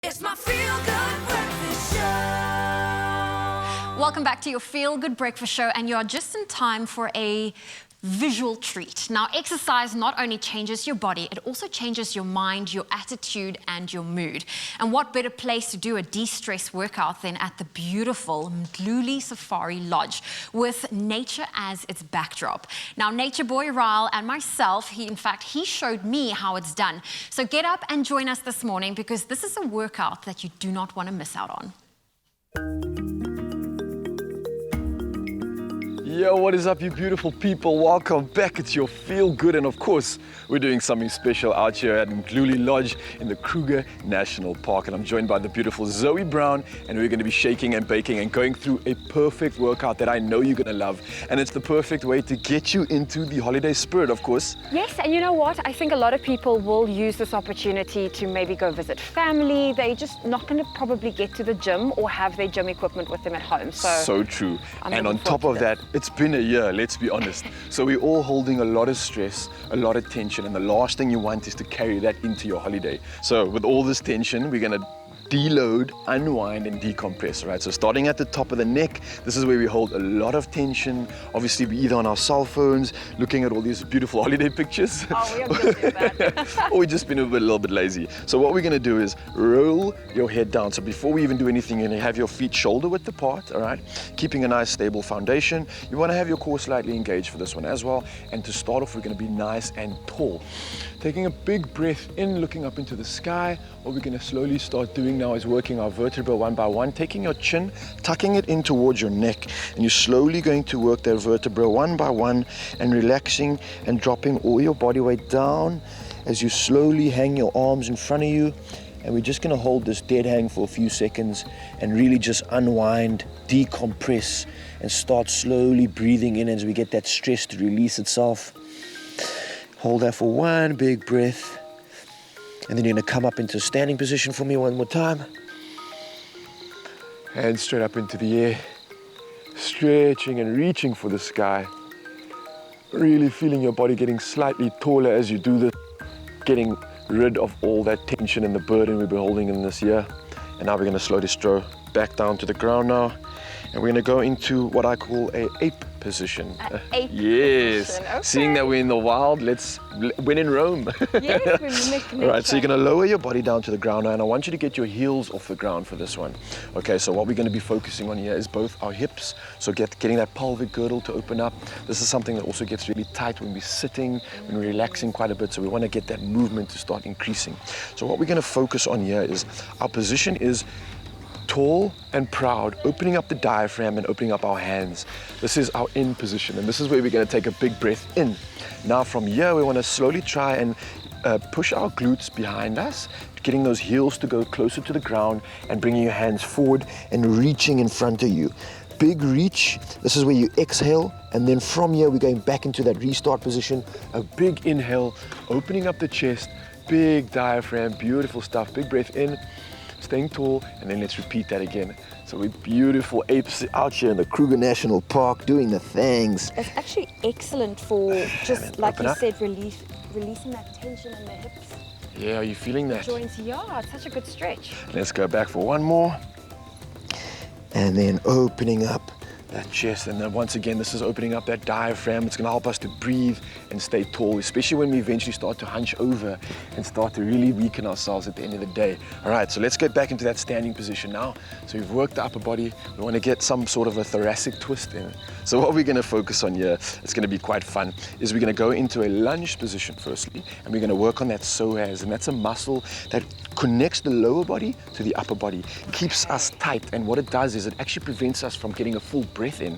It's my feel-good breakfast show. Welcome back to your Feel Good Breakfast Show, and you are just in time for a visual treat. Now, exercise not only changes your body, it also changes your mind, your attitude, and your mood. And what better place to do a de-stress workout than at the beautiful Mdludi Safari Lodge with nature as its backdrop. Now, nature boy Ryle and myself, he showed me how it's done. So get up and join us this morning, because this is a workout that you do not want to miss out on. Yo, what is up, you beautiful people? Welcome back. It's your Feel Good, and of course, we're doing something special out here at Mdluli Lodge in the Kruger National Park. And I'm joined by the beautiful Zoe Brown, and we're going to be shaking and baking and going through a perfect workout that I know you're going to love. And it's the perfect way to get you into the holiday spirit, of course. Yes, and you know what? I think a lot of people will use this opportunity to maybe go visit family. They're just not going to probably get to the gym or have their gym equipment with them at home. So true. And on top of that, it's been a year, let's be honest. So we're all holding a lot of stress, a lot of tension, and the last thing you want is to carry that into your holiday. So with all this tension, we're gonna deload, unwind, and decompress, right? So starting at the top of the neck, this is where we hold a lot of tension. Obviously, we're either on our cell phones, looking at all these beautiful holiday pictures. Oh, we are guilty of that. Or we've just been a little bit lazy. So what we're gonna do is roll your head down. So before we even do anything, you're gonna have your feet shoulder width apart, all right? Keeping a nice stable foundation. You wanna have your core slightly engaged for this one as well. And to start off, we're gonna be nice and tall. Taking a big breath in, looking up into the sky. What we're gonna slowly start doing now is working our vertebra one by one, taking your chin, tucking it in towards your neck, and you're slowly going to work that vertebra one by one and relaxing and dropping all your body weight down as you slowly hang your arms in front of you. And we're just gonna hold this dead hang for a few seconds and really just unwind, decompress, and start slowly breathing in as we get that stress to release itself. Hold that for one big breath. And then you're gonna come up into standing position for me one more time. Hands straight up into the air. Stretching and reaching for the sky. Really feeling your body getting slightly taller as you do this. Getting rid of all that tension and the burden we've been holding in this year. And now we're gonna slowly stroll back down to the ground now. And we're gonna go into what I call an ape position. Ape yes. position. Okay. Seeing that we're in the wild, let's win in Rome. Yes, we mimic nature. All right, so you're gonna lower your body down to the ground now, and I want you to get your heels off the ground for this one. Okay, so what we're gonna be focusing on here is both our hips, so getting that pelvic girdle to open up. This is something that also gets really tight when we're sitting, when we're relaxing quite a bit, so we wanna get that movement to start increasing. So what we're gonna focus on here is, our position is tall and proud, opening up the diaphragm and opening up our hands. This is our in position, and this is where we're gonna take a big breath in. Now from here, we wanna slowly try and push our glutes behind us, getting those heels to go closer to the ground and bringing your hands forward and reaching in front of you. Big reach, this is where you exhale, and then from here, we're going back into that restart position. A big inhale, opening up the chest, big diaphragm, beautiful stuff. Big breath in, staying tall, and then let's repeat that again. So we're beautiful apes out here in the Kruger National Park doing the things. It's actually excellent for just, man, like open you up. said, releasing that tension in the hips, Yeah, are you feeling that? joints. Yeah, it's such a good stretch. Let's go back for one more. And then opening up that chest, and then once again, this is opening up that diaphragm. It's gonna help us to breathe and stay tall, especially when we eventually start to hunch over and start to really weaken ourselves at the end of the day. All right, so let's get back into that standing position now. So we've worked the upper body. We wanna get some sort of a thoracic twist in. So what we're gonna focus on here, it's gonna be quite fun, is we're gonna go into a lunge position firstly, and we're gonna work on that psoas, and that's a muscle that connects the lower body to the upper body, keeps us tight, and what it does is it actually prevents us from getting a full breath in.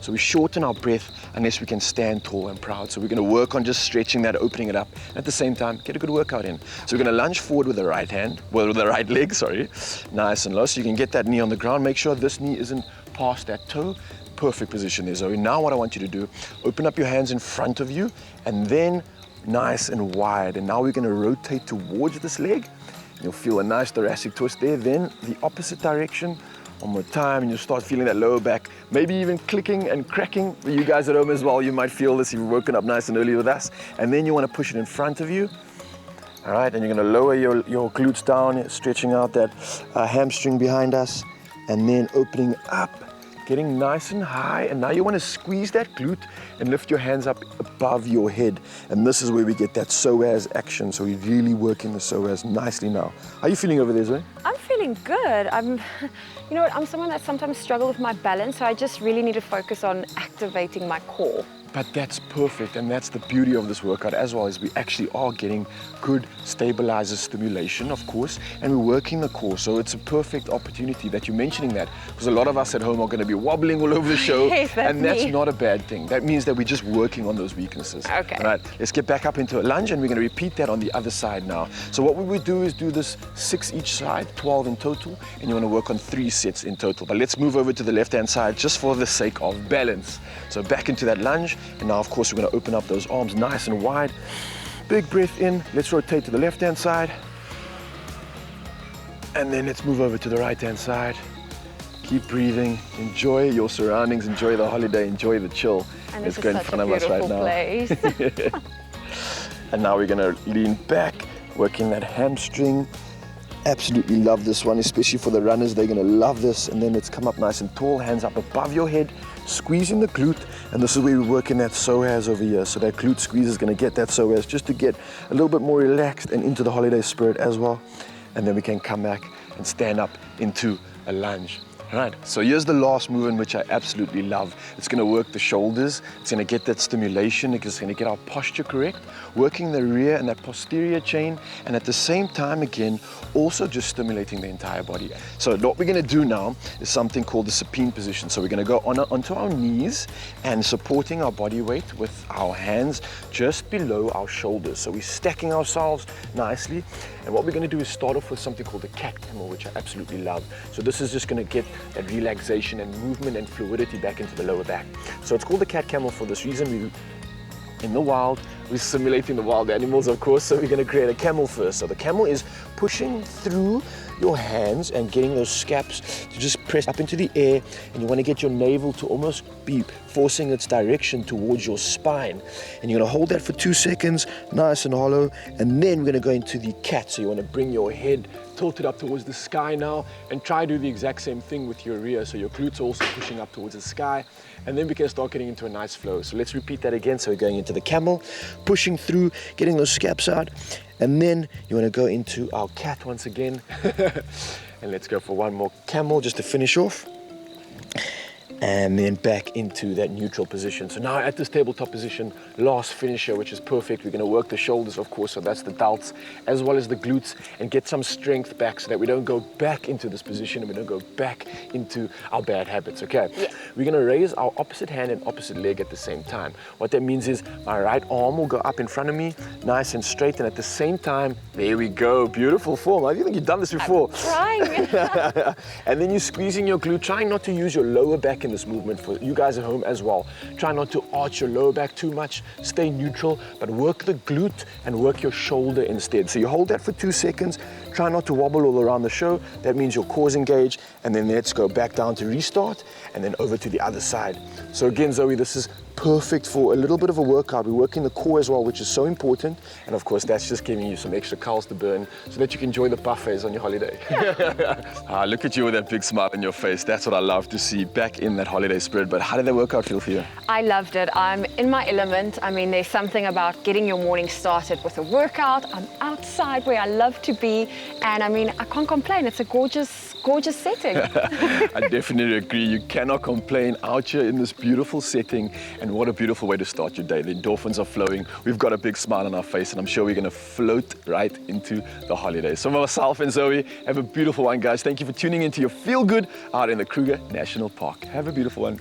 So we shorten our breath unless we can stand tall and proud. So we're gonna work on just stretching that, opening it up, and at the same time, get a good workout in. So we're gonna lunge forward with the right hand, well, with the right leg, sorry, nice and low, so you can get that knee on the ground. Make sure this knee isn't past that toe. Perfect position there, Zoe. Now what I want you to do, open up your hands in front of you, and then nice and wide. And now we're gonna rotate towards this leg. You'll feel a nice thoracic twist there. Then the opposite direction, one more time, and you'll start feeling that lower back, maybe even clicking and cracking. For you guys at home as well, you might feel this if you've woken up nice and early with us. And then you wanna push it in front of you. All right, and you're gonna lower your glutes down, stretching out that hamstring behind us, and then opening up, getting nice and high. And now you wanna squeeze that glute and lift your hands up above your head. And this is where we get that psoas action. So we're really working the psoas nicely now. How are you feeling over there, Zoe? I'm feeling good. You know what, I'm someone that sometimes struggles with my balance, so I just really need to focus on activating my core. But that's perfect, and that's the beauty of this workout as well, is we actually are getting good stabilizer stimulation, of course, and we're working the core. So it's a perfect opportunity that you're mentioning that, because a lot of us at home are going to be wobbling all over the show, Yes, that's that's me. not a bad thing. That means that we're just working on those weaknesses. Okay. All right, let's get back up into a lunge, and we're going to repeat that on the other side now. So what we would do is do this 6 each side, 12 in total, and you want to work on 3 sets in total. But let's move over to the left-hand side just for the sake of balance. So back into that lunge. And now, of course, we're going to open up those arms nice and wide. Big breath in. Let's rotate to the left-hand side. And then let's move over to the right-hand side. Keep breathing. Enjoy your surroundings. Enjoy the holiday. Enjoy the chill. And Let's this go is in such front a of us right beautiful now. place. And now we're going to lean back, working that hamstring. Absolutely love this one, especially for the runners. They're going to love this. And then let's come up nice and tall, hands up above your head, squeezing the glute. And this is where we're working that psoas over here. So that glute squeeze is going to get that psoas just to get a little bit more relaxed and into the holiday spirit as well. And then we can come back and stand up into a lunge. All right, so here's the last movement, which I absolutely love. It's going to work the shoulders. It's going to get that stimulation. It's going to get our posture correct, working the rear and that posterior chain, and at the same time, again, also just stimulating the entire body. So what we're going to do now is something called the supine position. So we're going to go onto our knees and supporting our body weight with our hands just below our shoulders. So we're stacking ourselves nicely. And what we're going to do is start off with something called the cat camel, which I absolutely love. So this is just going to get that relaxation and movement and fluidity back into the lower back. So it's called the cat camel for this reason. In the wild, we're simulating the wild animals, of course, so we're going to create a camel first. So the camel is pushing through your hands and getting those scaps to just press up into the air, and you want to get your navel to almost be forcing its direction towards your spine. And you're going to hold that for 2 seconds, nice and hollow, and then we're going to go into the cat. So you want to bring your head tilted up towards the sky now, and try to do the exact same thing with your rear. So your glutes are also pushing up towards the sky, and then we can start getting into a nice flow. So let's repeat that again. So we're going into the camel, pushing through, getting those scaps out, and then you want to go into our cat once again. And let's go for one more camel just to finish off. And then back into that neutral position. So now at this tabletop position, last finisher, which is perfect. We're going to work the shoulders, of course, so that's the delts, as well as the glutes, and get some strength back so that we don't go back into this position and we don't go back into our bad habits, okay? Yeah. We're going to raise our opposite hand and opposite leg at the same time. What that means is my right arm will go up in front of me, nice and straight, and at the same time, there we go, beautiful form. I think you've done this before. Trying. And then you're squeezing your glute, trying not to use your lower back in this movement for you guys at home as well. Try not to arch your lower back too much, stay neutral, but work the glute and work your shoulder instead. So you hold that for 2 seconds, try not to wobble all around the show. That means your core's engaged, and then let's go back down to restart, and then over to the other side. So again, Zoe, this is perfect for a little bit of a workout. We're working the core as well, which is so important. And of course, that's just giving you some extra calories to burn so that you can enjoy the buffets on your holiday. Look at you with that big smile on your face. That's what I love to see, back in that holiday spirit. But how did that workout feel for you? I loved it. I'm in my element. I mean, there's something about getting your morning started with a workout. I'm outside where I love to be. And I mean, I can't complain. It's a gorgeous, gorgeous setting. I definitely agree. You cannot complain out here in this beautiful setting. And what a beautiful way to start your day. The endorphins are flowing. We've got a big smile on our face, and I'm sure we're going to float right into the holidays. So myself and Zoe, have a beautiful one, guys. Thank you for tuning into your Feel Good out in the Kruger National Park. Have a beautiful one.